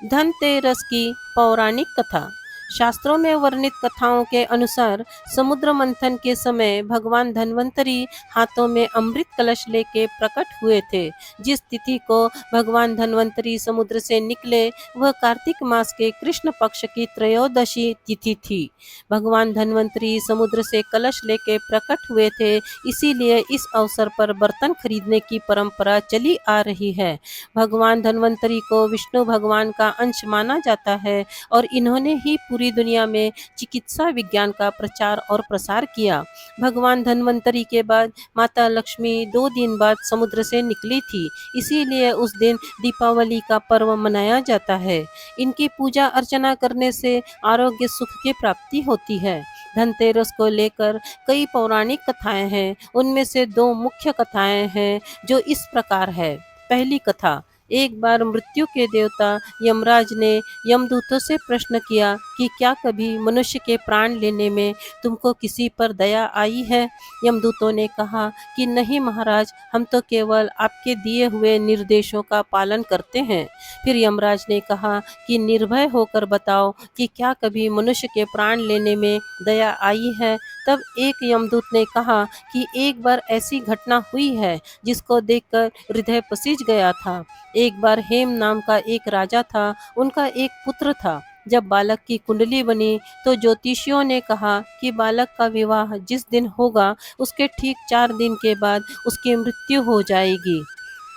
धनतेरस की पौराणिक कथा। शास्त्रों में वर्णित कथाओं के अनुसार समुद्र मंथन के समय भगवान धन्वंतरी हाथों में अमृत कलश लेके प्रकट हुए थे। जिस तिथि को भगवान धन्वंतरी समुद्र से निकले वह कार्तिक मास के कृष्ण पक्ष की त्रयोदशी तिथि थी। भगवान धन्वंतरी समुद्र से कलश लेके प्रकट हुए थे, इसीलिए इस अवसर पर बर्तन खरीदने की परंपरा चली आ रही है। भगवान धन्वंतरी को विष्णु भगवान का अंश माना जाता है और इन्होंने ही पूरी दुनिया में चिकित्सा विज्ञान का प्रचार और प्रसार किया। भगवान धन्वंतरी के बाद माता लक्ष्मी 2 दिन बाद समुद्र से निकली थी, इसीलिए उस दिन दीपावली का पर्व मनाया जाता है। इनकी पूजा अर्चना करने से आरोग्य सुख की प्राप्ति होती है। धनतेरस को लेकर कई पौराणिक कथाएं हैं, उनमें से 2 मुख्य कथाएं हैं जो इस प्रकार है। पहली कथा। एक बार मृत्यु के देवता यमराज ने यमदूतों से प्रश्न किया कि क्या कभी मनुष्य के प्राण लेने में तुमको किसी पर दया आई है। यमदूतों ने कहा कि नहीं महाराज, हम तो केवल आपके दिए हुए निर्देशों का पालन करते हैं। फिर यमराज ने कहा कि निर्भय होकर बताओ कि क्या कभी मनुष्य के प्राण लेने में दया आई है। तब एक यमदूत ने कहा कि एक बार ऐसी घटना हुई है जिसको देखकर हृदय पसीज गया था। एक बार हेम नाम का एक राजा था, उनका एक पुत्र था। जब बालक की कुंडली बनी तो ज्योतिषियों ने कहा कि बालक का विवाह जिस दिन होगा उसके ठीक 4 दिन के बाद उसकी मृत्यु हो जाएगी।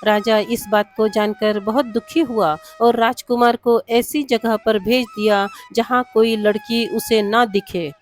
राजा इस बात को जानकर बहुत दुखी हुआ और राजकुमार को ऐसी जगह पर भेज दिया जहाँ कोई लड़की उसे ना दिखे।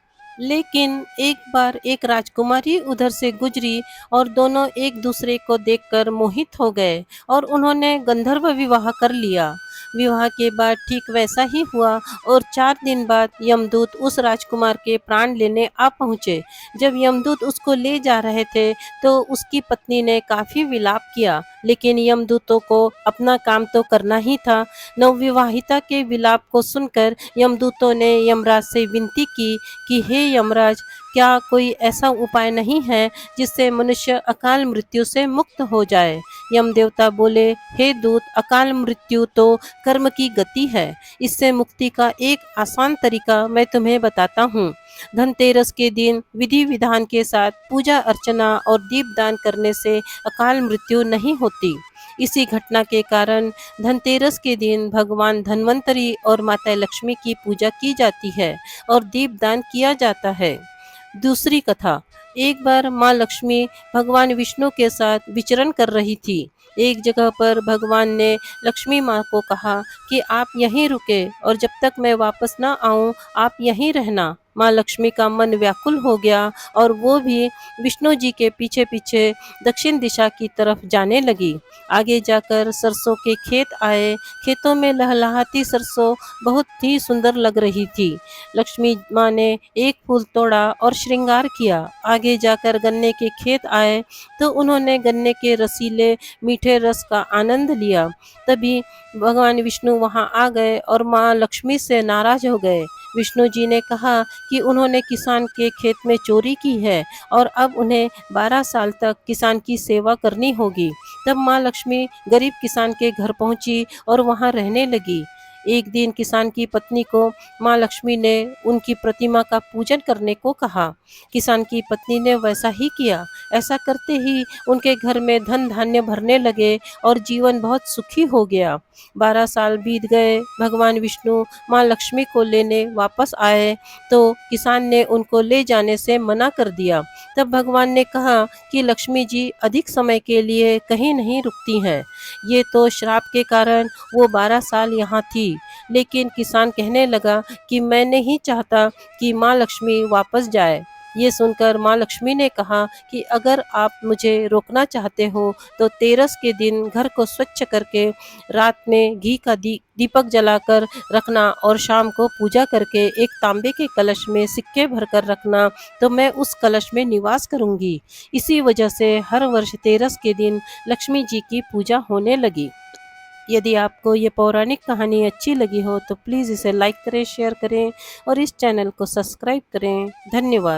लेकिन एक बार एक राजकुमारी उधर से गुजरी और दोनों एक दूसरे को देखकर मोहित हो गए और उन्होंने गंधर्व विवाह कर लिया। विवाह के बाद ठीक वैसा ही हुआ और 4 दिन बाद यमदूत उस राजकुमार के प्राण लेने आ पहुँचे। जब यमदूत उसको ले जा रहे थे तो उसकी पत्नी ने काफ़ी विलाप किया, लेकिन यमदूतों को अपना काम तो करना ही था। नवविवाहिता के विलाप को सुनकर यमदूतों ने यमराज से विनती की कि हे यमराज, क्या कोई ऐसा उपाय नहीं है जिससे मनुष्य अकाल मृत्यु से मुक्त हो जाए। यम देवता बोले, हे दूत, अकाल मृत्यु तो कर्म की गति है। इससे मुक्ति का एक आसान तरीका मैं तुम्हें बताता हूँ। धनतेरस के दिन विधि विधान के साथ पूजा अर्चना और दीपदान करने से अकाल मृत्यु नहीं होती। इसी घटना के कारण धनतेरस के दिन भगवान धन्वंतरी और माता लक्ष्मी की पूजा की जाती है और दीपदान किया जाता है। दूसरी कथा। एक बार माँ लक्ष्मी भगवान विष्णु के साथ विचरण कर रही थी। एक जगह पर भगवान ने लक्ष्मी माँ को कहा कि आप यहीं रुके और जब तक मैं वापस ना आऊँ आप यहीं रहना। माँ लक्ष्मी का मन व्याकुल हो गया और वो भी विष्णु जी के पीछे पीछे दक्षिण दिशा की तरफ जाने लगी। आगे जाकर सरसों के खेत आए। खेतों में लहलहाती सरसों बहुत ही सुंदर लग रही थी। लक्ष्मी माँ ने एक फूल तोड़ा और श्रृंगार किया। आगे जाकर गन्ने के खेत आए तो उन्होंने गन्ने के रसीले मीठे रस का आनंद लिया। तभी भगवान विष्णु वहां आ गए और माँ लक्ष्मी से नाराज हो गए। विष्णु जी ने कहा कि उन्होंने किसान के खेत में चोरी की है और अब उन्हें 12 साल तक किसान की सेवा करनी होगी। तब माँ लक्ष्मी गरीब किसान के घर पहुंची और वहां रहने लगी। एक दिन किसान की पत्नी को माँ लक्ष्मी ने उनकी प्रतिमा का पूजन करने को कहा। किसान की पत्नी ने वैसा ही किया। ऐसा करते ही उनके घर में धन धान्य भरने लगे और जीवन बहुत सुखी हो गया। 12 साल बीत गए। भगवान विष्णु माँ लक्ष्मी को लेने वापस आए तो किसान ने उनको ले जाने से मना कर दिया। तब भगवान ने कहा कि लक्ष्मी जी अधिक समय के लिए कहीं नहीं रुकती हैं। ये तो श्राप के कारण वो 12 साल यहाँ थी। लेकिन किसान कहने लगा कि मैं नहीं चाहता कि माँ लक्ष्मी वापस जाए। ये सुनकर माँ लक्ष्मी ने कहा कि अगर आप मुझे रोकना चाहते हो तो तेरस के दिन घर को स्वच्छ करके रात में घी का दीपक जलाकर रखना और शाम को पूजा करके एक तांबे के कलश में सिक्के भरकर रखना, तो मैं उस कलश में निवास करूंगी। इसी वजह से हर वर्ष तेरस के दिन लक्ष्मी जी की पूजा होने लगी। यदि आपको ये पौराणिक कहानी अच्छी लगी हो तो प्लीज़ इसे लाइक करें, शेयर करें और इस चैनल को सब्सक्राइब करें। धन्यवाद।